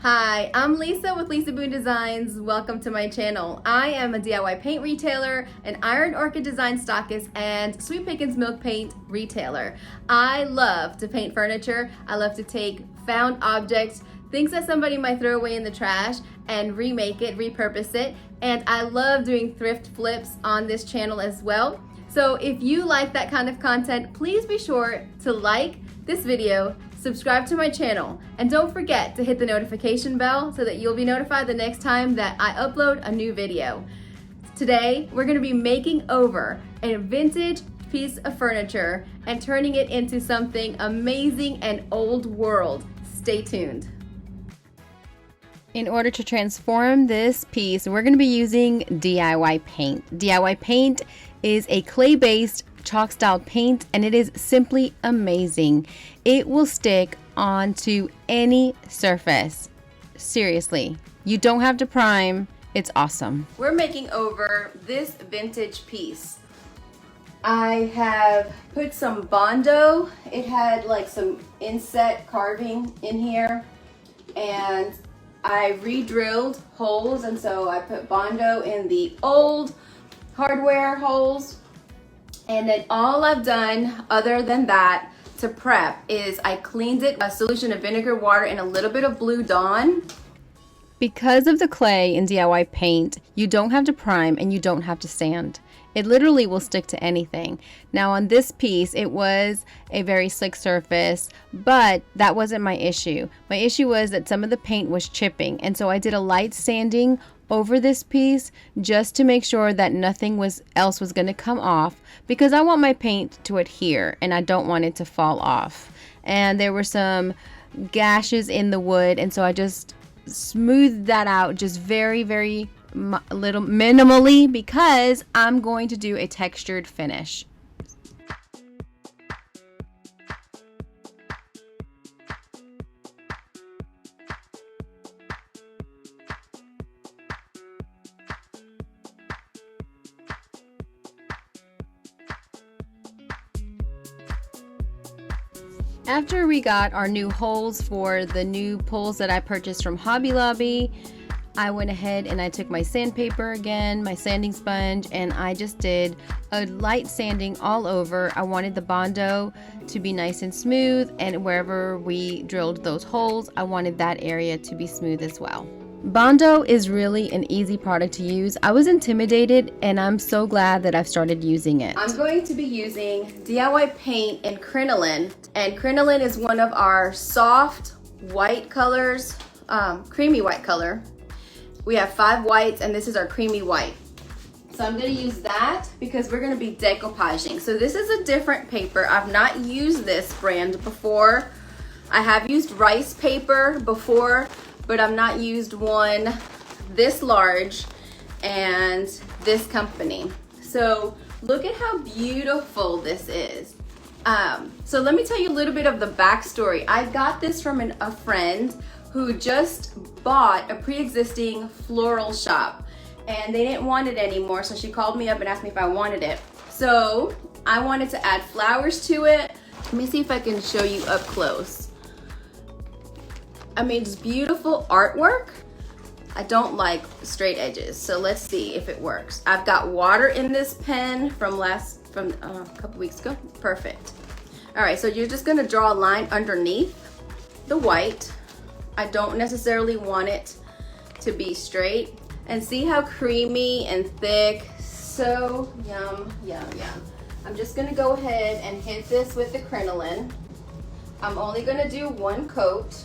Hi, I'm Lisa with Lisa Boone Designs. Welcome to my channel. I am a DIY paint retailer, an Iron Orchid design stockist, and Sweet Pickins milk paint retailer. I love to paint furniture. I love to take found objects, things that somebody might throw away in the trash, and remake it, repurpose it. And I love doing thrift flips on this channel as well. So if you like that kind of content, please be sure to like this video, subscribe to my channel, and don't forget to hit the notification bell so that you'll be notified the next time that I upload a new video. Today, we're gonna be making over a vintage piece of furniture and turning it into something amazing and old world. Stay tuned. In order to transform this piece, we're gonna be using DIY paint. DIY paint is a clay-based chalk style paint, and it is simply amazing. It will stick onto any surface. Seriously, you don't have to prime. It's awesome. We're making over this vintage piece. I have put some Bondo. It had like some inset carving in here, and I re-drilled holes, and so I put Bondo in the old hardware holes. And then all I've done other than that to prep is I cleaned it, a solution of vinegar, water, and a little bit of Blue Dawn. Because of the clay in DIY paint, you don't have to prime and you don't have to sand. It literally will stick to anything. Now on this piece, it was a very slick surface, but that wasn't my issue. My issue was that some of the paint was chipping, and so I did a light sanding over this piece just to make sure that nothing else was going to come off, because I want my paint to adhere and I don't want it to fall off. And there were some gashes in the wood, and so I just smoothed that out just very little minimally, because I'm going to do a textured finish. After we got our new holes for the new poles that I purchased from Hobby Lobby, I went ahead and I took my sandpaper again, my sanding sponge, and I just did a light sanding all over. I wanted the Bondo to be nice and smooth, and wherever we drilled those holes, I wanted that area to be smooth as well. Bondo is really an easy product to use. I was intimidated, and I'm so glad that I've started using it. I'm going to be using DIY paint and crinoline, and crinoline is one of our soft white colors, creamy white color. We have 5 whites, and this is our creamy white. So I'm going to use that because we're going to be decoupaging. So this is a different paper. I've not used this brand before. I have used rice paper before, but I've not used one this large and this company. So look at how beautiful this is. So let me tell you a little bit of the backstory. I got this from a friend who just bought a pre-existing floral shop, and they didn't want it anymore, so she called me up and asked me if I wanted it. So I wanted to add flowers to it. Let me see if I can show you up close. I mean, it's beautiful artwork. I don't like straight edges, so let's see if it works. I've got water in this pen from a couple weeks ago. Perfect. All right, so you're just gonna draw a line underneath the white. I don't necessarily want it to be straight. And see how creamy and thick. So yum, yum, yum. I'm just gonna go ahead and hit this with the crinoline. I'm only gonna do 1 coat.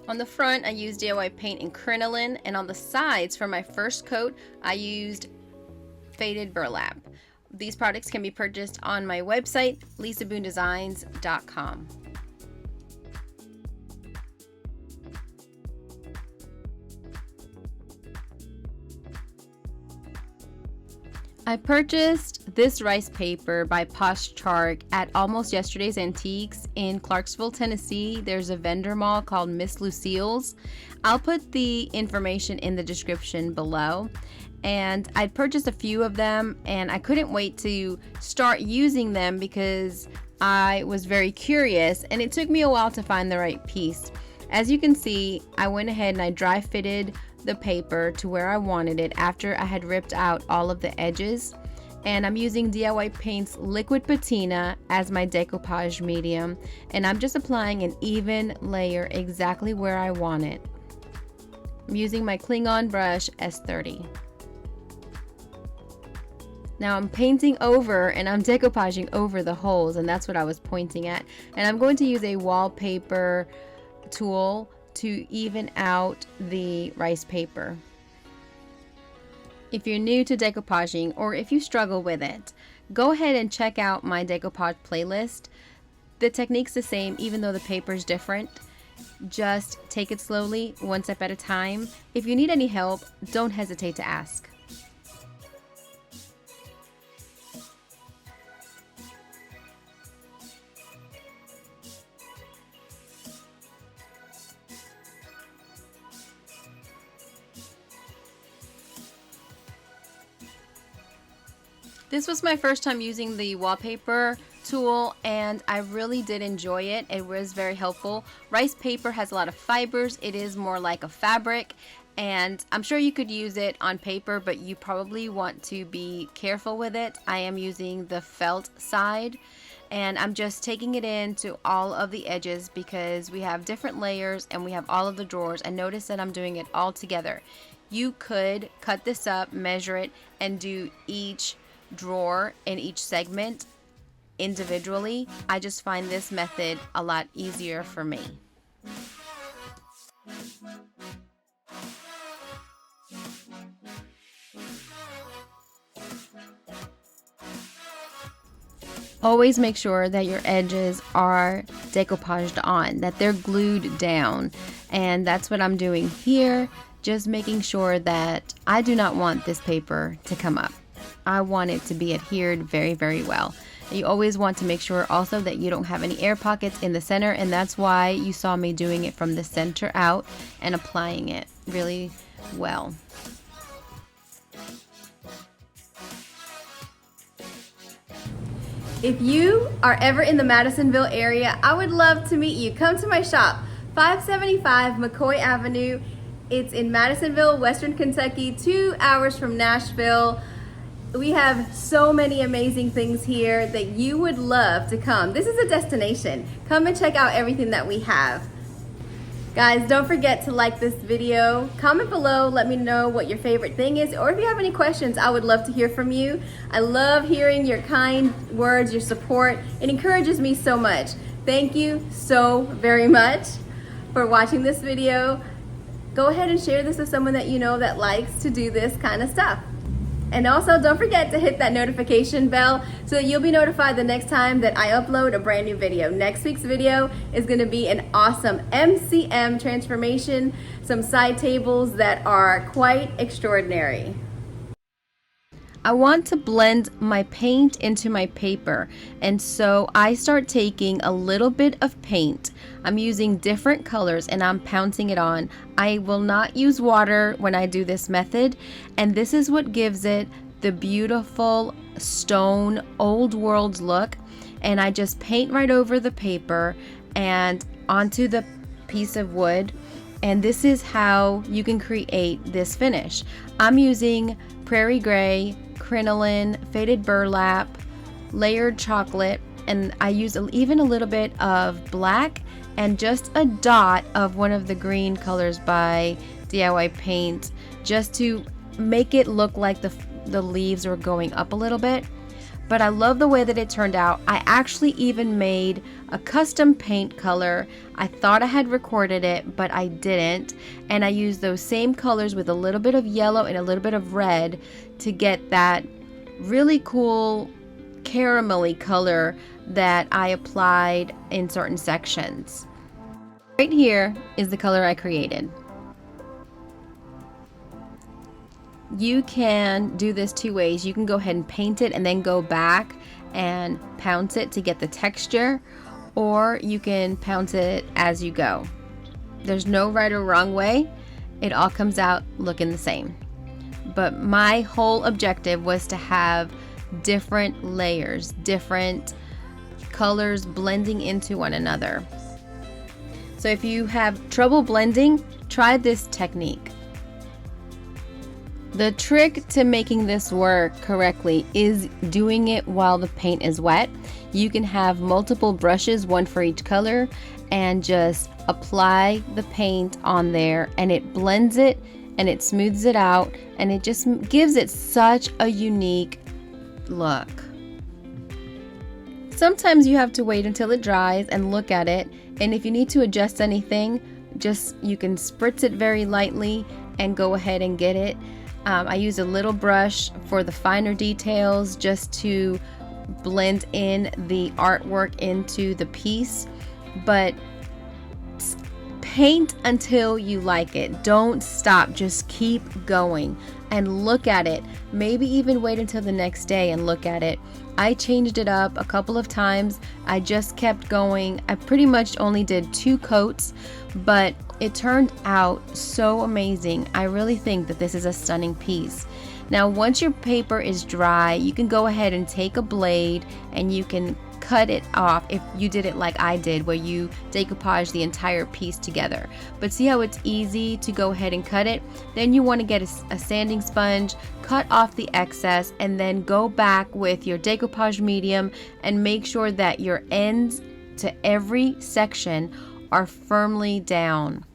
On the front, I used DIY paint and crinoline, and on the sides for my first coat, I used faded burlap. These products can be purchased on my website, lisaboondesigns.com. I purchased this rice paper by Posh Chark at Almost Yesterday's Antiques in Clarksville, Tennessee. There's a vendor mall called Miss Lucille's. I'll put the information in the description below. and I'd purchased a few of them and I couldn't wait to start using them because I was very curious, and it took me a while to find the right piece. As you can see, I went ahead and I dry fitted the paper to where I wanted it after I had ripped out all of the edges. And I'm using DIY Paint's liquid patina as my decoupage medium, and I'm just applying an even layer exactly where I want it. I'm using my Klingon brush S30. Now I'm painting over and I'm decoupaging over the holes, and that's what I was pointing at. And I'm going to use a wallpaper tool to even out the rice paper. If you're new to decoupaging, or if you struggle with it, go ahead and check out my decoupage playlist. The technique's the same even though the paper's different. Just take it slowly, one step at a time. If you need any help, don't hesitate to ask. This was my first time using the wallpaper tool, and I really did enjoy it. It was very helpful. Rice paper has a lot of fibers. It is more like a fabric, and I'm sure you could use it on paper, but you probably want to be careful with it. I am using the felt side, and I'm just taking it into all of the edges because we have different layers and we have all of the drawers. And notice that I'm doing it all together. You could cut this up, measure it, and do each drawer in each segment individually. I just find this method a lot easier for me. Always make sure that your edges are decoupaged on, that they're glued down, and that's what I'm doing here, just making sure that I do not want this paper to come up. I want it to be adhered very, very well. You always want to make sure also that you don't have any air pockets in the center, and that's why you saw me doing it from the center out and applying it really well. If you are ever in the Madisonville area, I would love to meet you. Come to my shop, 575 McCoy Avenue. It's in Madisonville, Western Kentucky, 2 hours from Nashville. We have so many amazing things here that you would love to come. This is a destination. Come and check out everything that we have. Guys, don't forget to like this video. Comment below, let me know what your favorite thing is, or if you have any questions, I would love to hear from you. I love hearing your kind words, your support. It encourages me so much. Thank you so very much for watching this video. Go ahead and share this with someone that you know that likes to do this kind of stuff. And also don't forget to hit that notification bell so that you'll be notified the next time that I upload a brand new video. Next week's video is going to be an awesome MCM transformation, some side tables that are quite extraordinary. I want to blend my paint into my paper, and so I start taking a little bit of paint. I'm using different colors and I'm pouncing it on. I will not use water when I do this method, and this is what gives it the beautiful stone old world look. And I just paint right over the paper and onto the piece of wood, and this is how you can create this finish. I'm using prairie gray, crinoline, faded burlap, layered chocolate, and I use even a little bit of black and just a dot of one of the green colors by DIY Paint, just to make it look like the leaves are going up a little bit. But I love the way that it turned out. I actually even made a custom paint color. I thought I had recorded it, but I didn't. And I used those same colors with a little bit of yellow and a little bit of red to get that really cool caramelly color that I applied in certain sections. Right here is the color I created. You can do this two ways. You can go ahead and paint it and then go back and pounce it to get the texture, or you can pounce it as you go. There's no right or wrong way. It all comes out looking the same. but my whole objective was to have different layers, different colors blending into one another. So if you have trouble blending, try this technique. The trick to making this work correctly is doing it while the paint is wet. You can have multiple brushes, one for each color, and just apply the paint on there, and it blends it and it smooths it out, and it just gives it such a unique look. Sometimes you have to wait until it dries and look at it, and if you need to adjust anything, you can spritz it very lightly and go ahead and get it. I use a little brush for the finer details just to blend in the artwork into the piece, but paint until you like it. Don't stop, just keep going and look at it. Maybe even wait until the next day and look at it. I changed it up a couple of times. I just kept going. I pretty much only did 2 coats, but it turned out so amazing. I really think that this is a stunning piece. Now, once your paper is dry, you can go ahead and take a blade and you can cut it off if you did it like I did, where you decoupage the entire piece together. But see how it's easy to go ahead and cut it? Then you want to get a sanding sponge, cut off the excess, and then go back with your decoupage medium and make sure that your ends to every section are firmly down.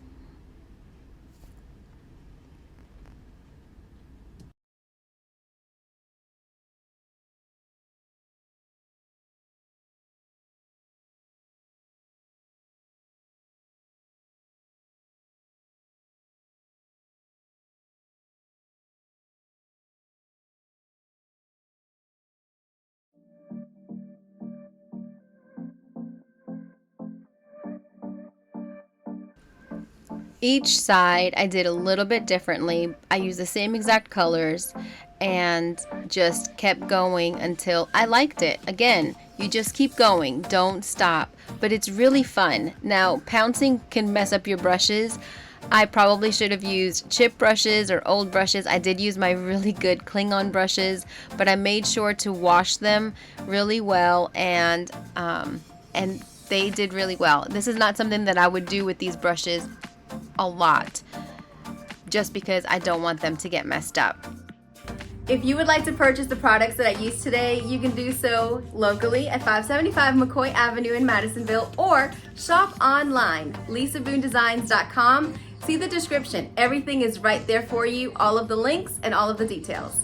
Each side I did a little bit differently. I used the same exact colors and just kept going until I liked it. Again, you just keep going, don't stop, but it's really fun. Now, pouncing can mess up your brushes. I probably should have used chip brushes or old brushes. I did use my really good Klingon brushes, but I made sure to wash them really well, and they did really well. This is not something that I would do with these brushes a lot, just because I don't want them to get messed up. If you would like to purchase the products that I used today, you can do so locally at 575 McCoy Avenue in Madisonville, or shop online, lisaboondesigns.com. See the description. Everything is right there for you, all of the links and all of the details.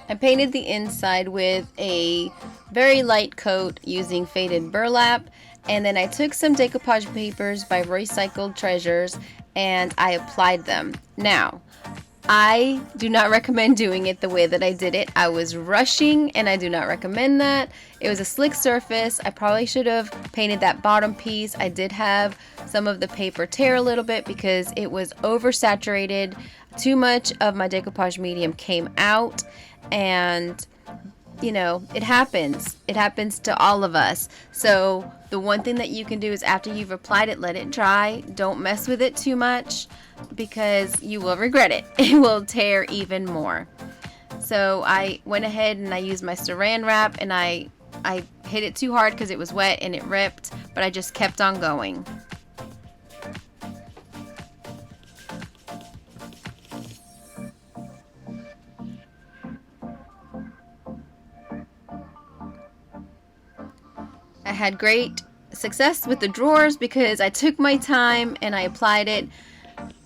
I painted the inside with a very light coat using faded burlap, and then I took some decoupage papers by Recycled Treasures and I applied them. Now, I do not recommend doing it the way that I did it. I was rushing and I do not recommend that. It was a slick surface. I probably should have painted that bottom piece. I did have some of the paper tear a little bit because it was oversaturated. Too much of my decoupage medium came out, and you know, it happens. It happens to all of us. So the one thing that you can do is, after you've applied it, let it dry. Don't mess with it too much, because you will regret it. It will tear even more. So I went ahead and I used my saran wrap, and I hit it too hard because it was wet and it ripped, but I just kept on going. I had great success with the drawers because I took my time and I applied it.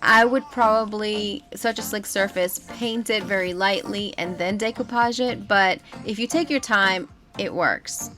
I would probably, such a slick surface, paint it very lightly and then decoupage it, but if you take your time, it works.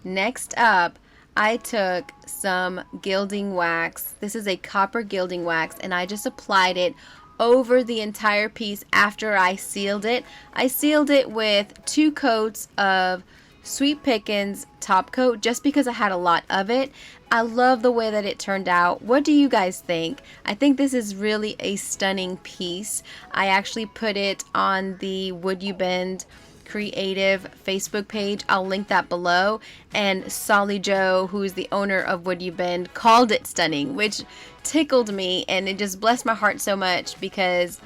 Next up, I took some gilding wax. This is a copper gilding wax, and I just applied it over the entire piece after I sealed it. I sealed it with 2 coats of Sweet Pickins top coat just because I had a lot of it. I love the way that it turned out. What do you guys think? I think this is really a stunning piece. I actually put it on the Woodubend creative Facebook page. I'll link that below. And Solly Joe, who is the owner of Woodubend, called it stunning, which tickled me, and it just blessed my heart so much because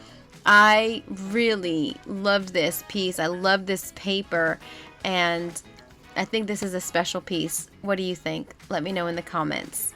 I really loved this piece. I love this paper, and I think this is a special piece. What do you think? Let me know in the comments.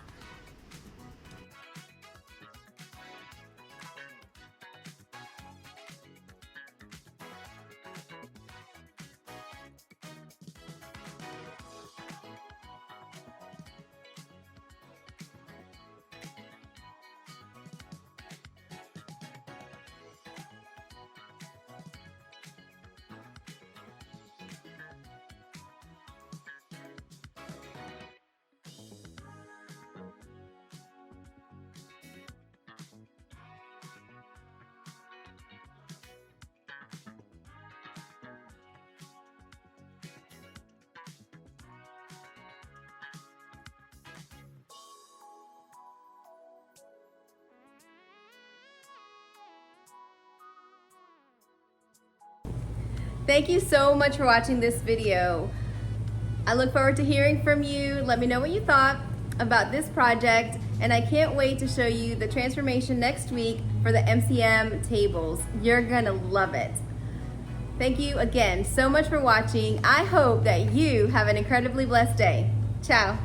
Thank you so much for watching this video. I look forward to hearing from you. Let me know what you thought about this project, and I can't wait to show you the transformation next week for the MCM tables. You're gonna love it. Thank you again so much for watching. I hope that you have an incredibly blessed day. Ciao.